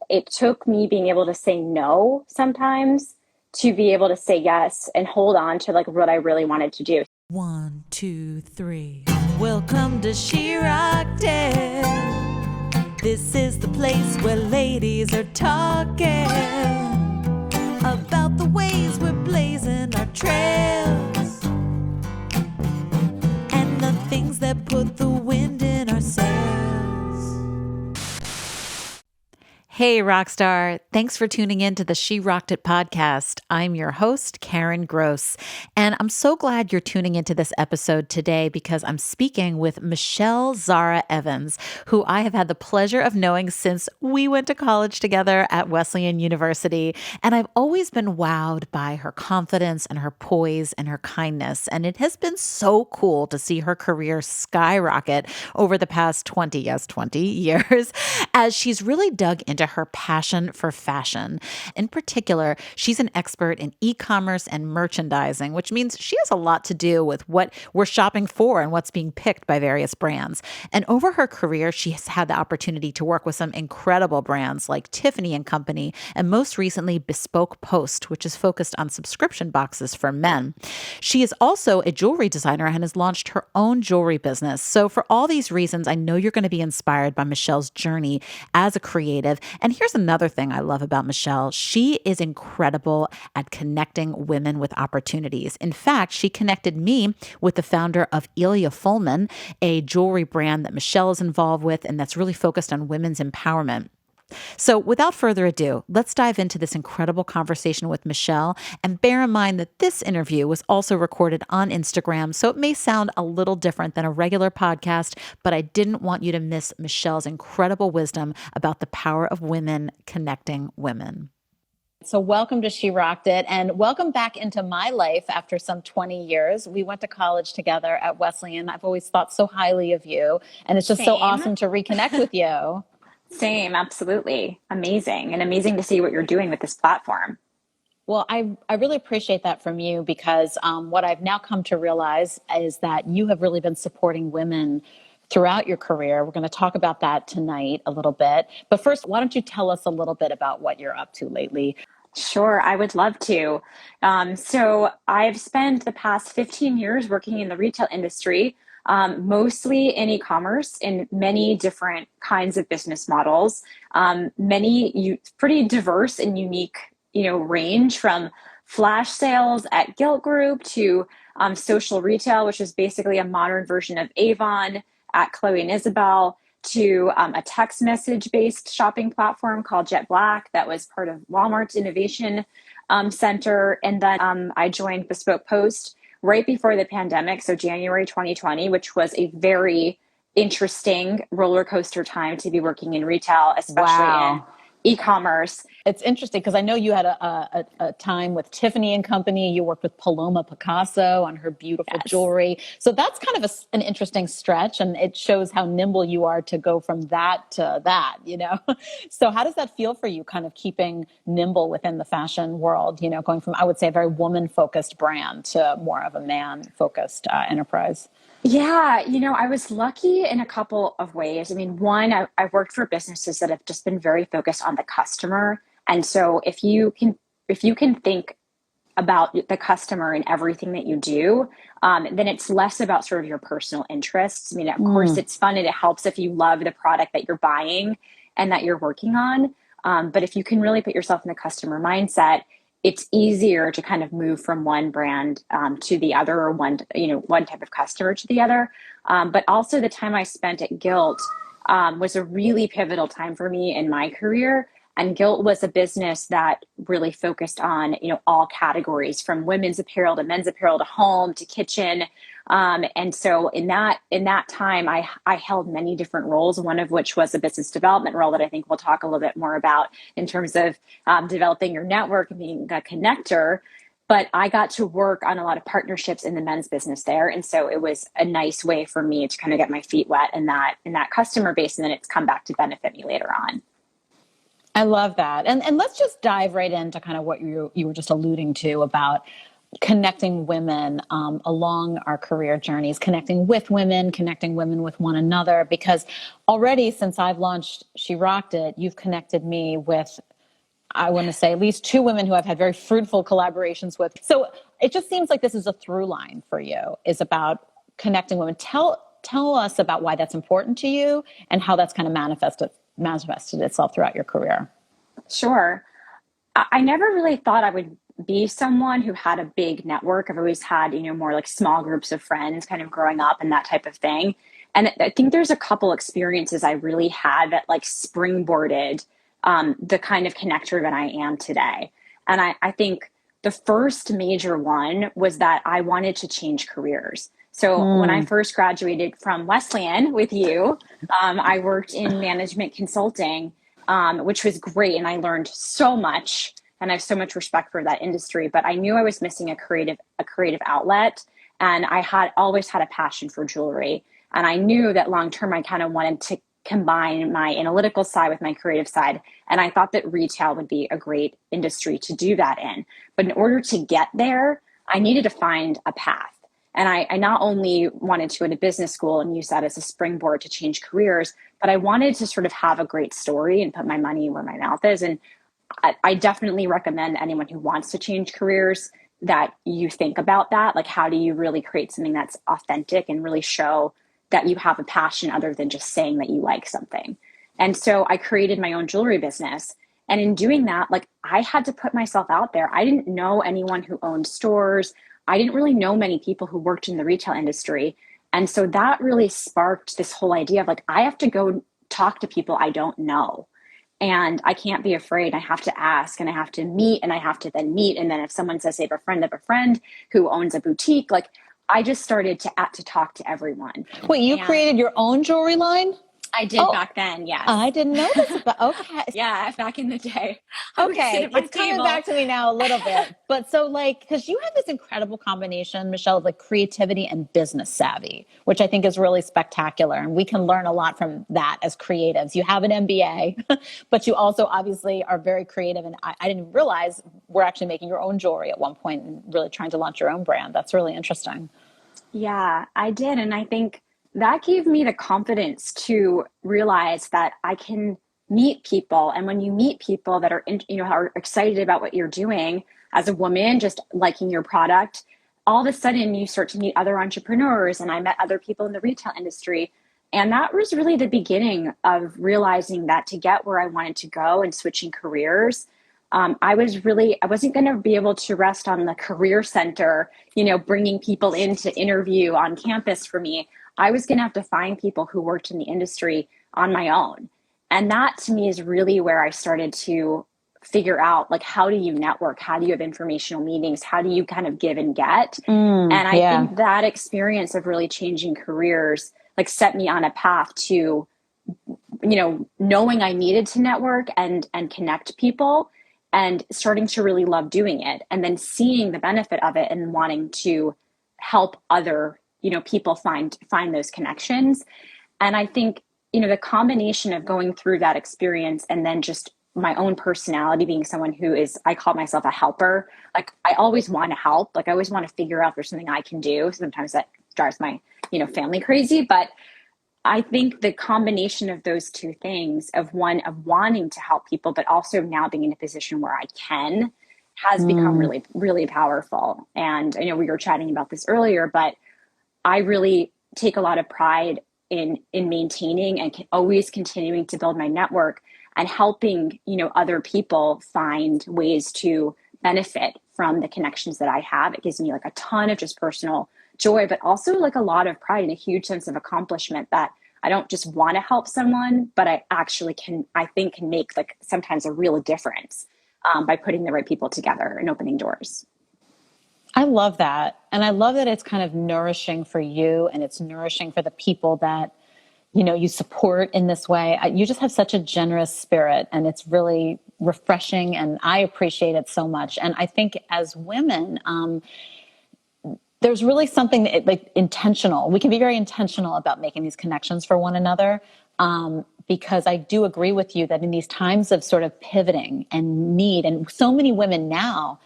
it took me being able to say no sometimes to be able to say yes and hold on to like what I really wanted to do. One, two, three. Welcome to She Rocked It. This is the place where ladies are talking about the ways we're blazing our trails and the things that put the wind in our sails. Hey, Rockstar. Thanks for tuning in to the She Rocked It podcast. I'm your host, Karen Gross, and I'm so glad you're tuning into this episode today because I'm speaking with Michelle Zara Evans, who I have had the pleasure of knowing since we went to college together at Wesleyan University. And I've always been wowed by her confidence and her poise and her kindness. And it has been so cool to see her career skyrocket over the past 20 years, as she's really dug into her passion for fashion. In particular, she's an expert in e-commerce and merchandising, which means she has a lot to do with what we're shopping for and what's being picked by various brands. And over her career, she has had the opportunity to work with some incredible brands like Tiffany and Company, and most recently Bespoke Post, which is focused on subscription boxes for men. She is also a jewelry designer and has launched her own jewelry business. So for all these reasons, I know you're going to be inspired by Michelle's journey as a creative. And here's another thing I love about Michelle. She is incredible at connecting women with opportunities. In fact, she connected me with the founder of Elia Fulman, a jewelry brand that Michelle is involved with and that's really focused on women's empowerment. So without further ado, let's dive into this incredible conversation with Michelle, and bear in mind that this interview was also recorded on Instagram, so it may sound a little different than a regular podcast, but I didn't want you to miss Michelle's incredible wisdom about the power of women connecting women. So welcome to She Rocked It, and welcome back into my life after some 20 years. We went to college together at Wesleyan. I've always thought so highly of you, and it's just so awesome to reconnect with you. Same, absolutely. Amazing. And amazing to see what you're doing with this platform. Well, I really appreciate that from you because what I've now come to realize is that you have really been supporting women throughout your career. We're going to talk about that tonight a little bit. But first, why don't you tell us a little bit about what you're up to lately? Sure, I would love to. So I've spent the past 15 years working in the retail industry, mostly in e-commerce in many different kinds of business models, pretty diverse and unique, range from flash sales at Gilt Group to social retail, which is basically a modern version of Avon at Chloe and Isabel, to a text message based shopping platform called Jet Black that was part of Walmart's innovation center. And then I joined Bespoke Post right before the pandemic, so January 2020, which was a very interesting roller coaster time to be working in retail, especially in e-commerce. It's interesting because I know you had a time with Tiffany and Company. You worked with Paloma Picasso on her beautiful jewelry. So that's kind of an interesting stretch, and it shows how nimble you are to go from that to that, So how does that feel for you, kind of keeping nimble within the fashion world, going from, I would say, a very woman-focused brand to more of a man-focused enterprise? Yeah, I was lucky in a couple of ways. I mean, one, I've worked for businesses that have just been very focused on the customer. And so if you can think about the customer in everything that you do, then it's less about sort of your personal interests. I mean, of course, it's fun and it helps if you love the product that you're buying and that you're working on. But if you can really put yourself in the customer mindset, it's easier to kind of move from one brand to the other, or one type of customer to the other. But also the time I spent at Gilt was a really pivotal time for me in my career. And Gilt was a business that really focused on, all categories from women's apparel to men's apparel to home to kitchen. And so in that time, I held many different roles, one of which was a business development role that I think we'll talk a little bit more about in terms of developing your network and being a connector. But I got to work on a lot of partnerships in the men's business there. And so it was a nice way for me to kind of get my feet wet in that customer base. And then it's come back to benefit me later on. I love that. And let's just dive right into kind of what you were just alluding to about connecting women along our career journeys, connecting women with one another. Because already since I've launched She Rocked It, you've connected me with, I want to say, at least two women who I've had very fruitful collaborations with. So it just seems like this is a through line for you, is about connecting women. Tell us about why that's important to you and how that's kind of manifested itself throughout your career. Sure. I never really thought I would be someone who had a big network. I've always had, more like small groups of friends kind of growing up and that type of thing. And I think there's a couple experiences I really had that like springboarded the kind of connector that I am today. And I think the first major one was that I wanted to change careers. So when I Mm. first graduated from Wesleyan with you, I worked in management consulting, which was great. And I learned so much and I have so much respect for that industry, but I knew I was missing a creative outlet. And I had always had a passion for jewelry. And I knew that long term, I kind of wanted to combine my analytical side with my creative side. And I thought that retail would be a great industry to do that in. But in order to get there, I needed to find a path. And I not only wanted to go to business school and use that as a springboard to change careers, but I wanted to sort of have a great story and put my money where my mouth is. And I definitely recommend anyone who wants to change careers that you think about that. Like, how do you really create something that's authentic and really show that you have a passion other than just saying that you like something? And so I created my own jewelry business. And in doing that, like, I had to put myself out there. I didn't know anyone who owned stores. I didn't really know many people who worked in the retail industry. And so that really sparked this whole idea of like, I have to go talk to people I don't know, and I can't be afraid. I have to ask and I have to meet and I have to then meet. And then if someone says they have a friend who owns a boutique, like, I just started to talk to everyone. Wait, you And created your own jewelry line? I did Oh, back then. I Yes. didn't know this about, okay. Yeah. Back in the day, I would sit Okay, at my it's coming table. back to me now a little bit. But so like, because you have this incredible combination, Michelle, of like creativity and business savvy, which I think is really spectacular. And we can learn a lot from that as creatives. You have an MBA, but you also obviously are very creative. And I didn't realize we're actually making your own jewelry at one point and really trying to launch your own brand. That's really interesting. Yeah, I did. And I think that gave me the confidence to realize that I can meet people. And when you meet people that are excited about what you're doing as a woman, just liking your product, all of a sudden you start to meet other entrepreneurs. And I met other people in the retail industry. And that was really the beginning of realizing that to get where I wanted to go and switching careers, I wasn't going to be able to rest on the career center, bringing people in to interview on campus for me. I was going to have to find people who worked in the industry on my own. And that to me is really where I started to figure out, like, how do you network? How do you have informational meetings? How do you kind of give and get? Mm, And I yeah. think that experience of really changing careers, like, set me on a path to, knowing I needed to network and connect people, and starting to really love doing it, and then seeing the benefit of it and wanting to help other, people find those connections. And I think, the combination of going through that experience and then just my own personality being someone who is, I call myself a helper. Like, I always want to help. Like, I always want to figure out if there's something I can do. Sometimes that drives my, family crazy, but I think the combination of those two things, of one, of wanting to help people, but also now being in a position where I can, has become Mm. really, really powerful. And I know we were chatting about this earlier, but I really take a lot of pride in maintaining and always continuing to build my network and helping, other people find ways to benefit from the connections that I have. It gives me like a ton of just personal joy, but also like a lot of pride and a huge sense of accomplishment that I don't just want to help someone, but I actually I think can make like sometimes a real difference by putting the right people together and opening doors. I love that. And I love that it's kind of nourishing for you and it's nourishing for the people that, you support in this way. You just have such a generous spirit and it's really refreshing and I appreciate it so much. And I think as women, there's really something like intentional. We can be very intentional about making these connections for one another. Because I do agree with you that in these times of sort of pivoting and need, and so many women now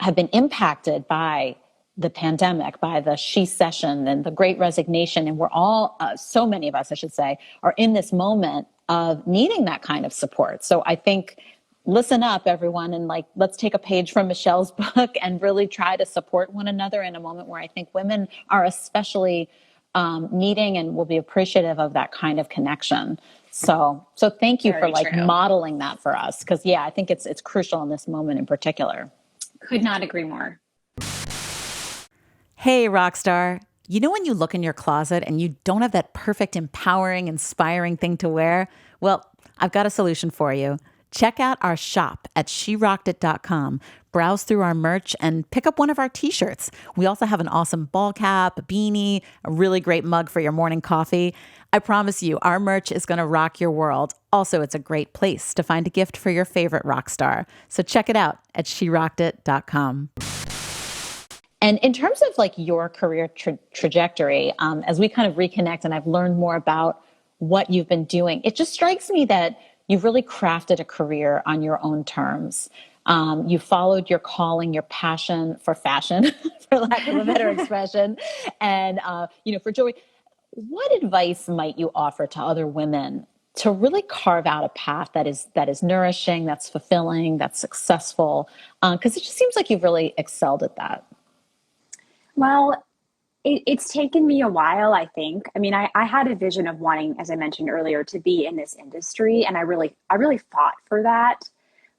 have been impacted by the pandemic, by the she session and the great resignation. And we're all, so many of us, I should say, are in this moment of needing that kind of support. So I think, listen up, everyone, and like, let's take a page from Michelle's book and really try to support one another in a moment where I think women are especially needing and will be appreciative of that kind of connection. So thank you for Very like true. modeling that for us. Cause yeah, I think it's crucial in this moment in particular. Could not agree more. Hey, Rockstar. You know when you look in your closet and you don't have that perfect, empowering, inspiring thing to wear? Well, I've got a solution for you. Check out our shop at sherockedit.com. Browse through our merch and pick up one of our t-shirts. We also have an awesome ball cap, a beanie, a really great mug for your morning coffee. I promise you, our merch is going to rock your world. Also, it's a great place to find a gift for your favorite rock star. So check it out at sherockedit.com. And in terms of like your career trajectory, as we kind of reconnect and I've learned more about what you've been doing, it just strikes me that you've really crafted a career on your own terms. You followed your calling, your passion for fashion, for lack of a better expression, and for joy. What advice might you offer to other women to really carve out a path that is nourishing, that's fulfilling, that's successful? Because it just seems like you've really excelled at that. Well, it's taken me a while, I think. I mean, I had a vision of wanting, as I mentioned earlier, to be in this industry, and I really fought for that.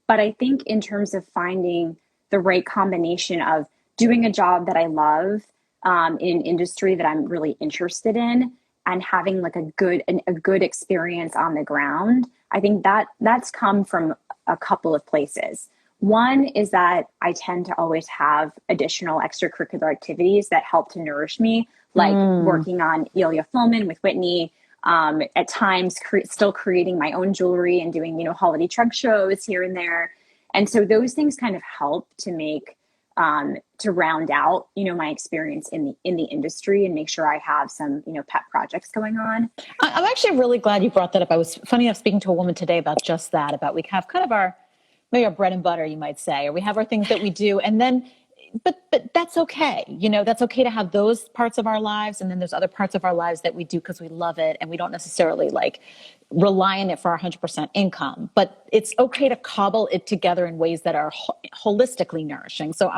But I think in terms of finding the right combination of doing a job that I love, in an industry that I'm really interested in, and having like a good experience on the ground, I think that's come from a couple of places. One is that I tend to always have additional extracurricular activities that help to nourish me, like working on Elia Fulman with Whitney, at times still creating my own jewelry and doing, holiday trunk shows here and there. And so those things kind of help to make, to round out, my experience in the industry and make sure I have some, pet projects going on. I'm actually really glad you brought that up. I was funny enough speaking to a woman today about just that, about we have kind of our, maybe our bread and butter, you might say, or we have our things that we do. And then, but that's okay. That's okay to have those parts of our lives. And then there's other parts of our lives that we do because we love it. And we don't necessarily like rely on it for our 100% income, but it's okay to cobble it together in ways that are holistically nourishing. So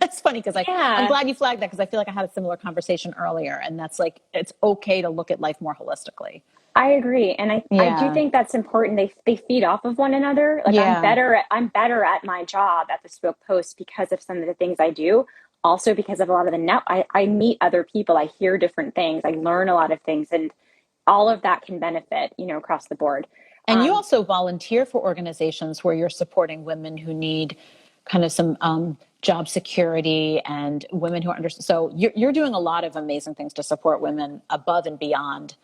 that's funny because I'm Yeah. glad you flagged that because I feel like I had a similar conversation earlier. And that's like, it's okay to look at life more holistically. I agree. And I do Yeah. think that's important. They feed off of one another. Like Yeah. I'm better at my job at the Spoke Post because of some of the things I do. Also because of a lot of the I meet other people, I hear different things, I learn a lot of things, and all of that can benefit, across the board. And you also volunteer for organizations where you're supporting women who need kind of some job security and women who are under. So you're doing a lot of amazing things to support women above and beyond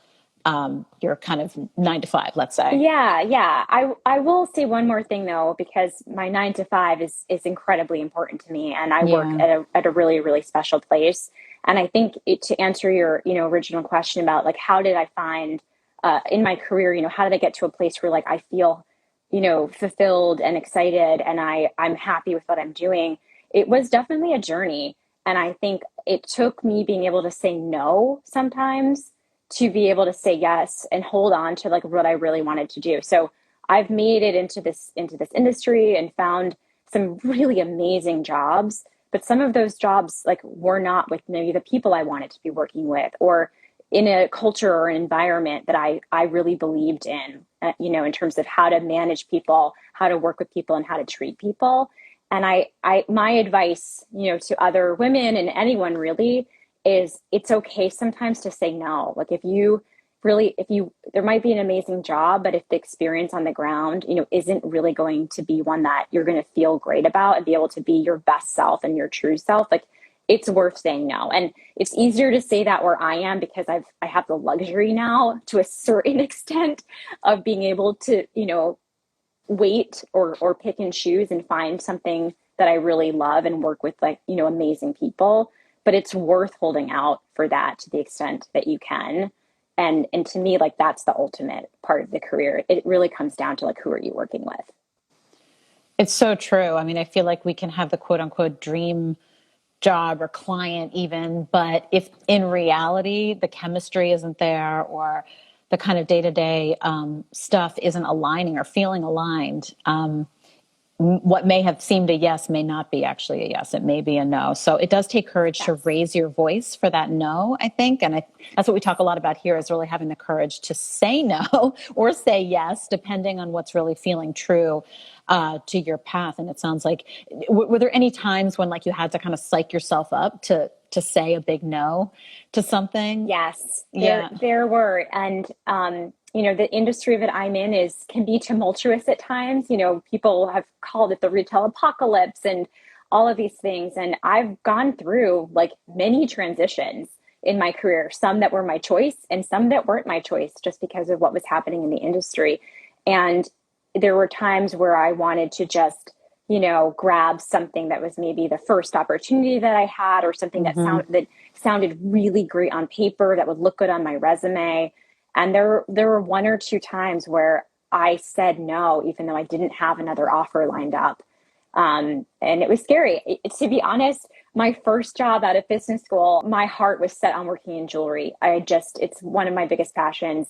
your kind of 9 to 5, let's say. Yeah, yeah. I will say one more thing though, because my 9 to 5 is incredibly important to me, and I work Yeah. at a really really special place. And I think to answer your original question about like how did I find, in my career, how did I get to a place where like I feel fulfilled and excited, and I'm happy with what I'm doing. It was definitely a journey, and I think it took me being able to say no sometimes to be able to say yes and hold on to like what I really wanted to do. So I've made it into this industry and found some really amazing jobs, but some of those jobs like were not with maybe the people I wanted to be working with, or in a culture or an environment that I really believed in, in terms of how to manage people, how to work with people, and how to treat people. And my advice, to other women and anyone really is it's okay sometimes to say no. Like there might be an amazing job, but if the experience on the ground, isn't really going to be one that you're going to feel great about and be able to be your best self and your true self, like it's worth saying no. And it's easier to say that where I am because I have the luxury now to a certain extent of being able to, wait or pick and choose and find something that I really love and work with like, amazing people. But it's worth holding out for that to the extent that you can. And to me, like that's the ultimate part of the career. It really comes down to like who are you working with? It's so true. I mean, I feel like we can have the quote unquote dream job or client even, but if in reality the chemistry isn't there or the kind of day-to-day stuff isn't aligning or feeling aligned, what may have seemed a yes may not be actually a yes. It may be a no. So it does take courage to Yes. raise your voice for that no, I think. And that's what we talk a lot about here, is really having the courage to say no or say yes, depending on what's really feeling true to your path. And it sounds like, were there any times when like you had to kind of psych yourself up to say a big no to something? Yes, there Yeah. there were, and the industry that I'm in is can be tumultuous at times. People have called it the retail apocalypse and all of these things, and I've gone through like many transitions in my career, some that were my choice and some that weren't my choice just because of what was happening in the industry. And there were times where I wanted to just grab something that was maybe the first opportunity that I had, or something Hmm. that sounded really great on paper, that would look good on my resume. And there were one or two times where I said no, even though I didn't have another offer lined up. And it was scary. To be honest, my first job out of business school, my heart was set on working in jewelry. It's one of my biggest passions.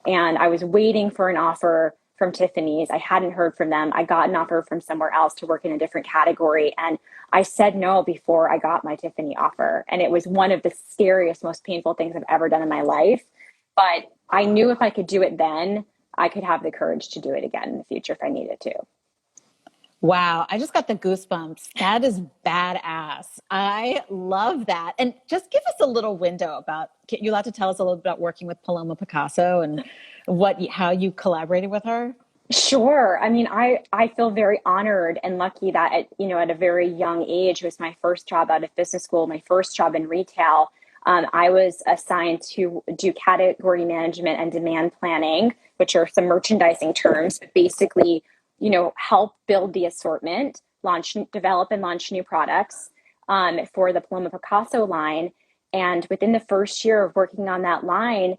And I was waiting for an offer from Tiffany's. I hadn't heard from them. I got an offer from somewhere else to work in a different category. And I said no before I got my Tiffany offer. And it was one of the scariest, most painful things I've ever done in my life. But I knew if I could do it then, I could have the courage to do it again in the future if I needed to. Wow, I just got the goosebumps. That is badass. I love that. And just give us a little window about, you allowed to tell us a little bit about working with Paloma Picasso and how you collaborated with her? Sure. I mean, I feel very honored and lucky that at a very young age, it was my first job out of business school, my first job in retail. I was assigned to do category management and demand planning, which are some merchandising terms, but basically, help build the assortment, develop and launch new products for the Paloma Picasso line. And within the first year of working on that line,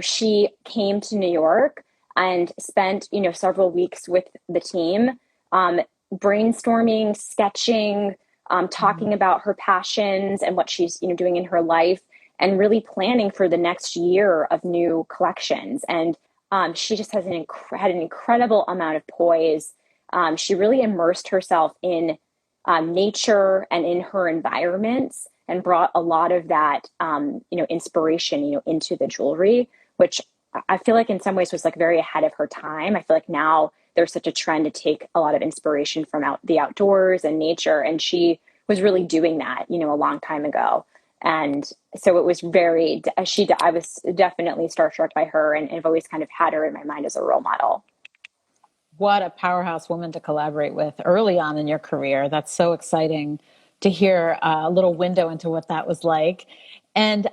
she came to New York and spent several weeks with the team, um, brainstorming, sketching, talking about her passions and what she's doing in her life, and really planning for the next year of new collections. And she just had an incredible amount of poise. She really immersed herself in nature and in her environments, and brought a lot of that inspiration into the jewelry, which I feel like in some ways was like very ahead of her time. I feel like now there's such a trend to take a lot of inspiration from the outdoors and nature, and she was really doing that a long time ago. And so it was I was definitely starstruck by her, and I've always kind of had her in my mind as a role model. What a powerhouse woman to collaborate with early on in your career. That's so exciting to hear a little window into what that was like. And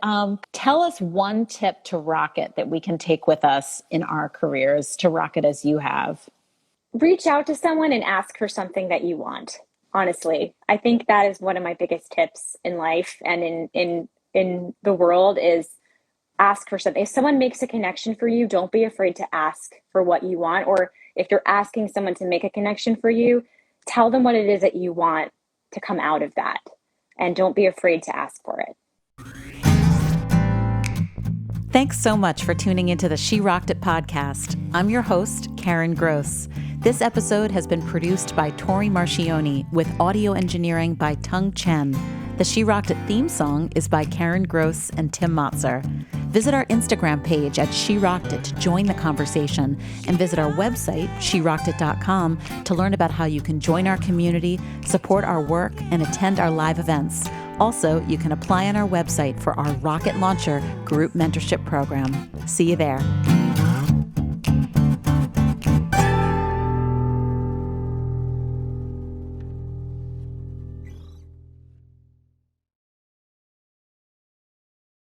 tell us one tip to rock it that we can take with us in our careers to rock it as you have. Reach out to someone and ask for something that you want. Honestly, I think that is one of my biggest tips in life and in the world, is ask for something. If someone makes a connection for you, don't be afraid to ask for what you want. Or if you're asking someone to make a connection for you, tell them what it is that you want to come out of that. And don't be afraid to ask for it. Thanks so much for tuning into the She Rocked It podcast. I'm your host, Karen Gross. This episode has been produced by Tori Marchioni with audio engineering by Tung Chen. The She Rocked It theme song is by Karen Gross and Tim Motzer. Visit our Instagram page at She Rocked It to join the conversation, and visit our website, sherockedit.com, to learn about how you can join our community, support our work, and attend our live events. Also, you can apply on our website for our Rocket Launcher group mentorship program. See you there.